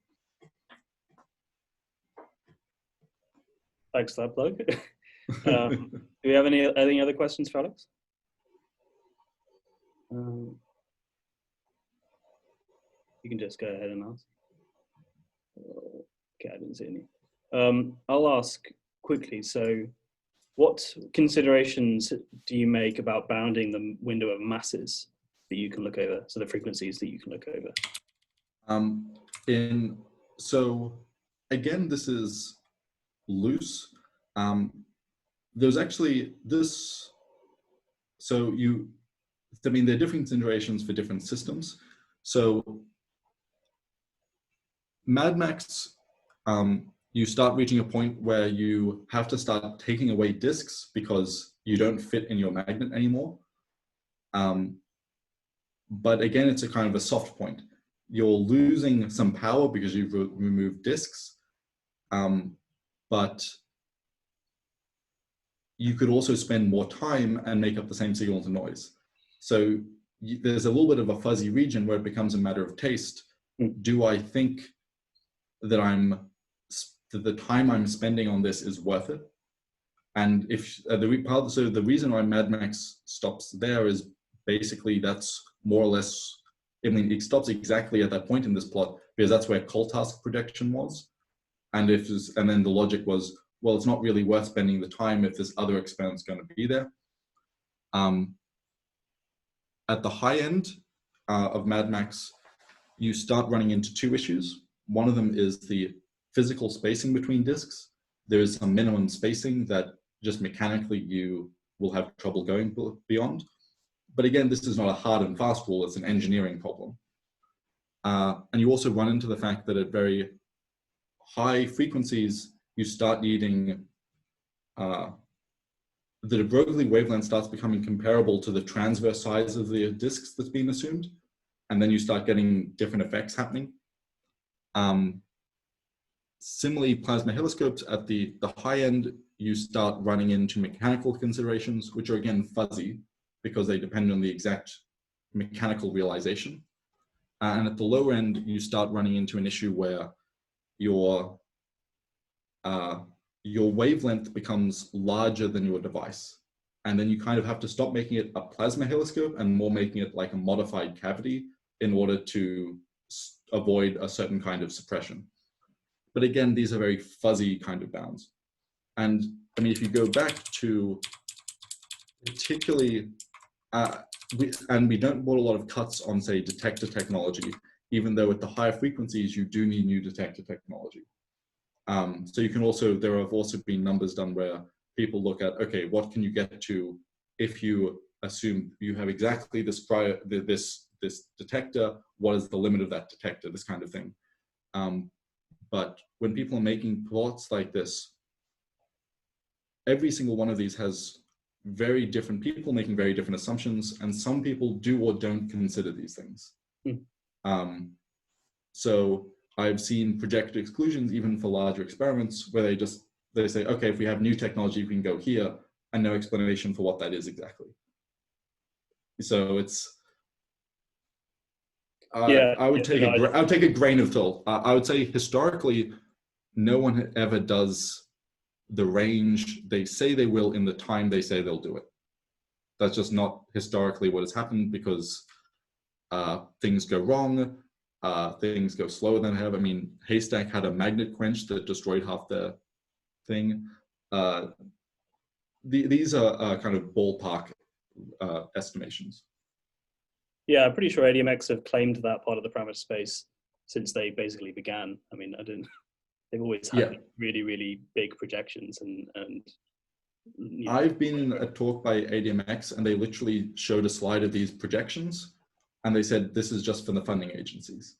Thanks for that plug. Do we have any other questions for Alex? You can just go ahead and ask. Okay, I didn't see any. I'll ask quickly. So what considerations do you make about bounding the window of masses that you can look over? So the frequencies that you can look over? So again, this is loose. There's actually this, so I mean, there are different considerations for different systems. So MADMAX, you start reaching a point where you have to start taking away disks because you don't fit in your magnet anymore. But again, it's a kind of a soft point. You're losing some power because you've removed disks, but you could also spend more time and make up the same signal to noise. So there's a little bit of a fuzzy region where it becomes a matter of taste. Do I think that the time I'm spending on this is worth it? And if so the reason why MADMAX stops there is basically that's more or less, I mean, it stops exactly at that point in this plot because that's where call task projection was. And then the logic was, well, it's not really worth spending the time if this other experiment's going to be there. At the high end of MADMAX, you start running into two issues. One of them is the physical spacing between disks. There is some minimum spacing that just mechanically you will have trouble going beyond. But again, this is not a hard and fast rule, it's an engineering problem. And you also run into the fact that at very high frequencies, you start needing, the de Broglie wavelength starts becoming comparable to the transverse size of the disks that's being assumed. And then you start getting different effects happening. Similarly, plasma haloscopes at the high end, you start running into mechanical considerations, which are again fuzzy because they depend on the exact mechanical realization. And at the lower end, you start running into an issue where your wavelength becomes larger than your device. And then you kind of have to stop making it a plasma haloscope and more making it like a modified cavity in order to avoid a certain kind of suppression. But again, these are very fuzzy kind of bounds. And I mean, if you go back to particularly, we don't want a lot of cuts on, say, detector technology, even though at the higher frequencies, you do need new detector technology. So you can also, there have also been numbers done where people look at, okay, what can you get to if you assume you have exactly this this detector, what is the limit of that detector, this kind of thing. But when people are making plots like this, every single one of these has very different people making very different assumptions, and some people do or don't consider these things. So I've seen projected exclusions even for larger experiments where they say, okay, if we have new technology, we can go here, and no explanation for what that is exactly. So it's, I would take a grain of salt. I would say historically, no one ever does the range they say they will in the time they say they'll do it. That's just not historically what has happened because things go wrong, things go slower than they have. I mean, Haystack had a magnet quench that destroyed half their thing. These are kind of ballpark estimations. Yeah, I'm pretty sure ADMX have claimed that part of the parameter space since they basically began. I mean, they've always had really, really big projections and you know. I've been in a talk by ADMX and they literally showed a slide of these projections and they said, this is just for the funding agencies.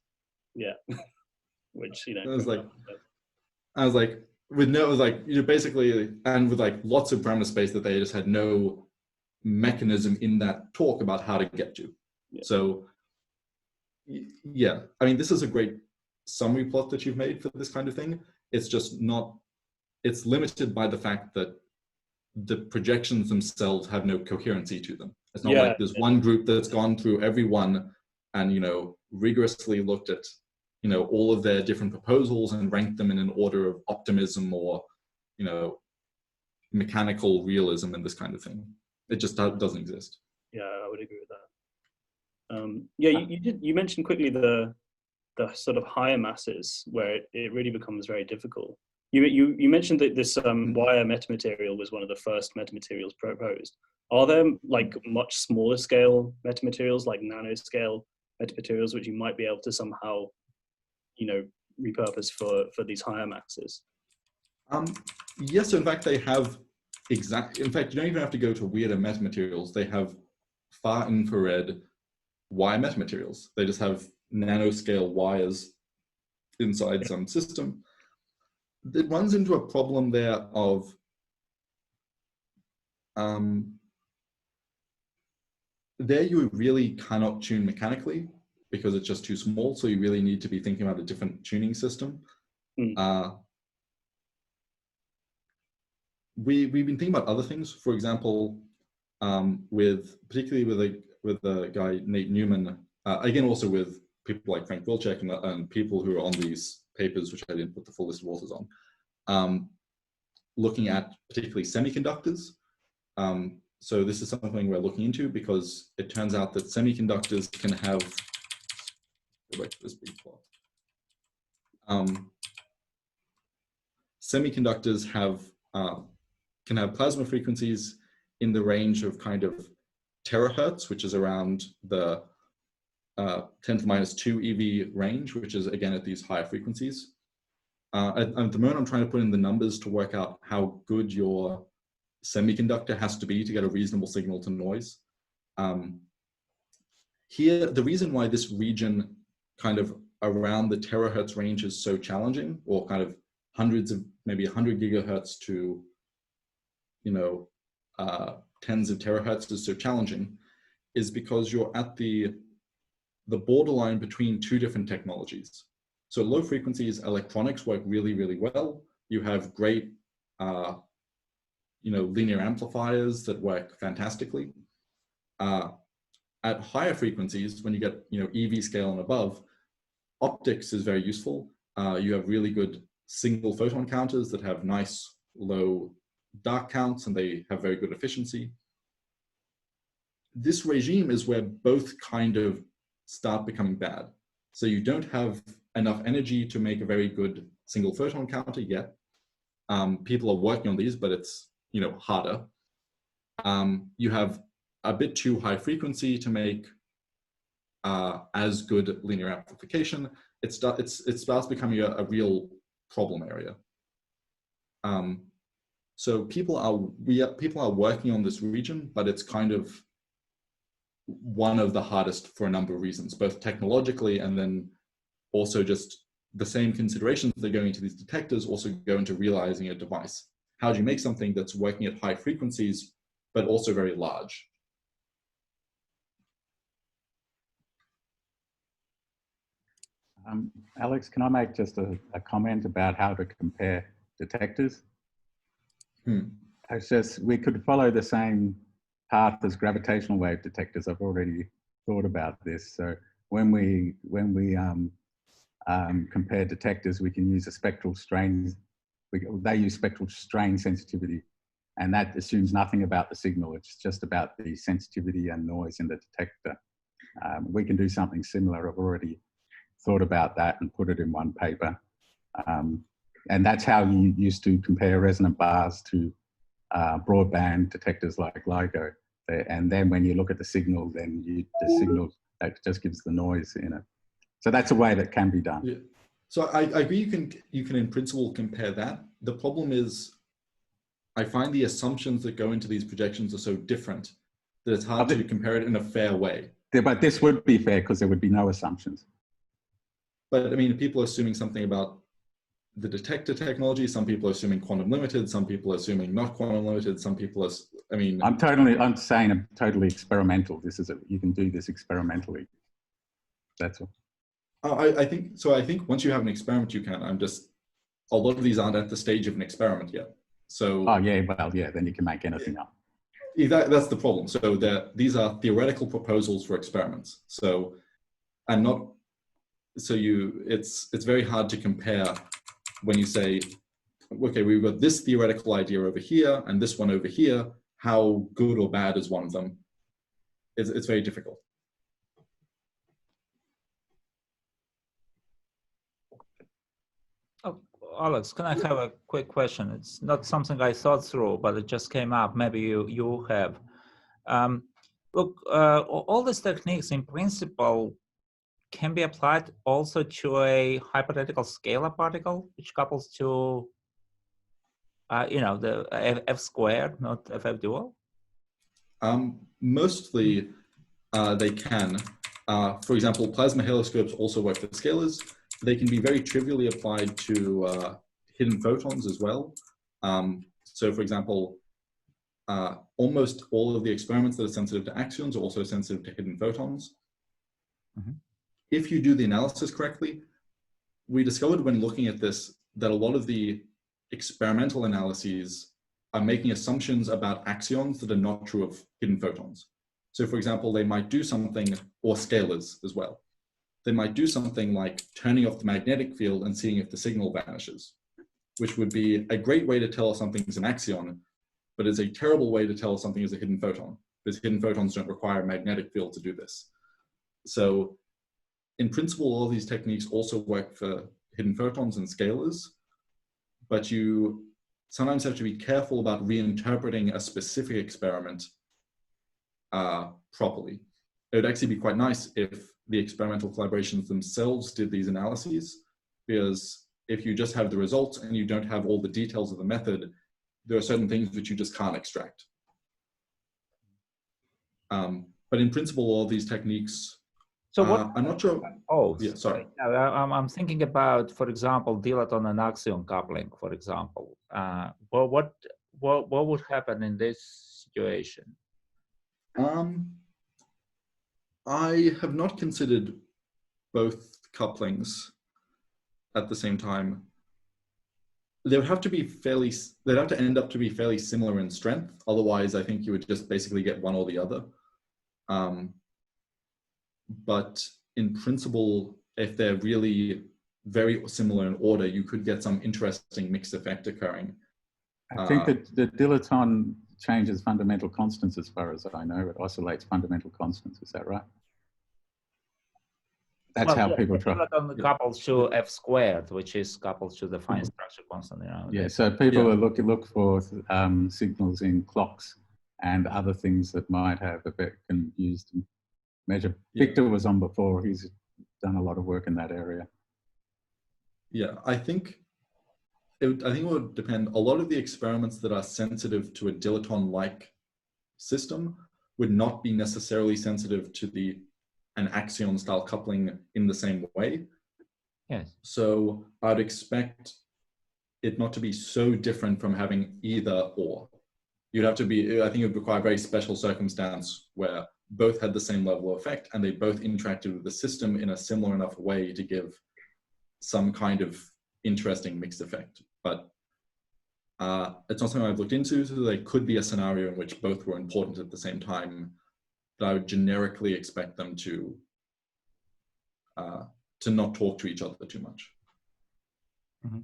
Yeah, which, you know. I was like, basically, and with like lots of parameter space that they just had no mechanism in that talk about how to get to. Yeah. So, yeah, I mean, this is a great summary plot that you've made for this kind of thing. It's just not, it's limited by the fact that the projections themselves have no coherency to them. It's not like there's one group that's gone through every one and, you know, rigorously looked at, you know, all of their different proposals and ranked them in an order of optimism or, you know, mechanical realism and this kind of thing. It just doesn't exist. Yeah, I would agree with that. You mentioned quickly the sort of higher masses where it really becomes very difficult. You mentioned that this wire metamaterial was one of the first metamaterials proposed. Are there like much smaller scale metamaterials, like nanoscale metamaterials, which you might be able to somehow, you know, repurpose for these higher masses? Yes, so in fact, they have in fact, you don't even have to go to weirder metamaterials. They have far infrared wire metamaterials. They just have nanoscale wires inside some system. It runs into a problem there of there you really cannot tune mechanically because it's just too small. So you really need to be thinking about a different tuning system. We've been thinking about other things. For example, particularly with a guy Nate Newman, again also with people like Frank Wilczek and people who are on these papers, which I didn't put the full list of authors on, looking at particularly semiconductors. So this is something we're looking into because it turns out that semiconductors can have, go back to this big plot. Semiconductors can have plasma frequencies in the range of kind of terahertz, which is around the 10 to the minus 2 EV range, which is again at these higher frequencies. At the moment, I'm trying to put in the numbers to work out how good your semiconductor has to be to get a reasonable signal to noise. Here, the reason why this region kind of around the terahertz range is so challenging, or kind of hundreds of, maybe 100 gigahertz to, tens of terahertz is so challenging, is because you're at the borderline between two different technologies. So low frequencies, electronics work really, really well. You have great, linear amplifiers that work fantastically. At higher frequencies, when you get, EV scale and above, optics is very useful. You have really good single photon counters that have nice low dark counts, and they have very good efficiency. This regime is where both kind of start becoming bad. So you don't have enough energy to make a very good single photon counter yet. People are working on these, but it's harder. You have a bit too high frequency to make as good linear amplification. It starts becoming a real problem area. So people are working on this region, but it's kind of one of the hardest for a number of reasons, both technologically and then also just the same considerations that go into these detectors also go into realizing a device. How do you make something that's working at high frequencies, but also very large? Alex, can I make just a comment about how to compare detectors? It's just, we could follow the same path as gravitational wave detectors. I've already thought about this. So when we compare detectors, we can use a spectral strain. They use spectral strain sensitivity, and that assumes nothing about the signal. It's just about the sensitivity and noise in the detector. We can do something similar. I've already thought about that and put it in one paper. And that's how you used to compare resonant bars to broadband detectors like LIGO. And then when you look at the signal, then the signal that just gives the noise in it. So that's a way that can be done. Yeah. So I agree you can in principle compare that. The problem is I find the assumptions that go into these projections are so different that it's hard to compare it in a fair way. But this would be fair because there would be no assumptions. But I mean, people are assuming something about the detector technology. Some people are assuming quantum limited. Some people are assuming not quantum limited. Some people are, I'm saying I'm totally experimental. You can do this experimentally. That's all. I think once you have an experiment, you can. A lot of these aren't at the stage of an experiment yet. So. Oh yeah, well yeah, then you can make anything up. That's the problem. So these are theoretical proposals for experiments. So, it's very hard to compare when you say, okay, we've got this theoretical idea over here and this one over here. How good or bad is one of them? It's very difficult. Oh, Alex, can I have a quick question? It's not something I thought through, but it just came up. Maybe you have. Look, all these techniques in principle can be applied also to a hypothetical scalar particle, which couples to You know, the F squared, not FF dual? Mostly they can. For example, plasma haloscopes also work for scalars. They can be very trivially applied to hidden photons as well. So for example, almost all of the experiments that are sensitive to axions are also sensitive to hidden photons. Mm-hmm. If you do the analysis correctly, we discovered when looking at this that a lot of the experimental analyses are making assumptions about axions that are not true of hidden photons. So for example, they might do something, or scalars as well. They might do something like turning off the magnetic field and seeing if the signal vanishes, which would be a great way to tell us something's an axion, but it's a terrible way to tell us something is a hidden photon, because hidden photons don't require a magnetic field to do this. So in principle, all of these techniques also work for hidden photons and scalars, but you sometimes have to be careful about reinterpreting a specific experiment properly. It would actually be quite nice if the experimental collaborations themselves did these analyses, because if you just have the results and you don't have all the details of the method, there are certain things which you just can't extract. But in principle, all these techniques, so what, I'm not sure. Oh, yeah, sorry. I'm thinking about, for example, dilaton and axion coupling, for example. Well, what would happen in this situation? I have not considered both couplings at the same time. They would have to be they'd have to end up to be fairly similar in strength. Otherwise, I think you would just basically get one or the other. But in principle, if they're really very similar in order, you could get some interesting mixed effect occurring. I think that the dilaton changes fundamental constants as far as I know. It oscillates fundamental constants. Is that right? That's how people try. Dilaton couples to F squared, which is coupled to the fine structure constant. You know, yeah, so people are look for signals in clocks and other things that might have effect and used to measure. Victor was on before. He's done a lot of work in that area. Yeah, I think it would depend. A lot of the experiments that are sensitive to a dilaton-like system would not be necessarily sensitive to an axion-style coupling in the same way. Yes. So I'd expect it not to be so different from having either or. You'd have to be, I think it would require a very special circumstance where both had the same level of effect and they both interacted with the system in a similar enough way to give some kind of interesting mixed effect. But it's not something I've looked into, so there could be a scenario in which both were important at the same time, but I would generically expect them to not talk to each other too much. Mm-hmm.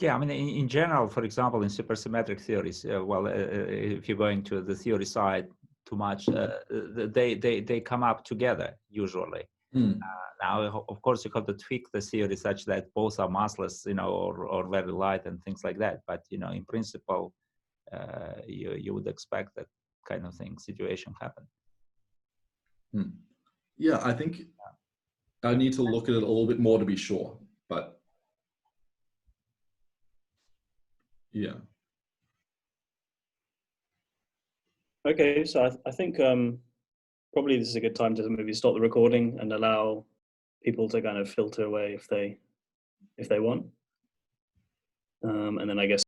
Yeah, I mean, in general, for example, in supersymmetric theories, if you're going to the theory side too much, they come up together usually. Now, of course, you have to tweak the theory such that both are massless, you know, or very light and things like that. But you know, in principle, you would expect that kind of situation happen. Yeah, I think I need to look at it a little bit more to be sure, but yeah. Okay, so I think probably this is a good time to maybe stop the recording and allow people to kind of filter away if they want, and then I guess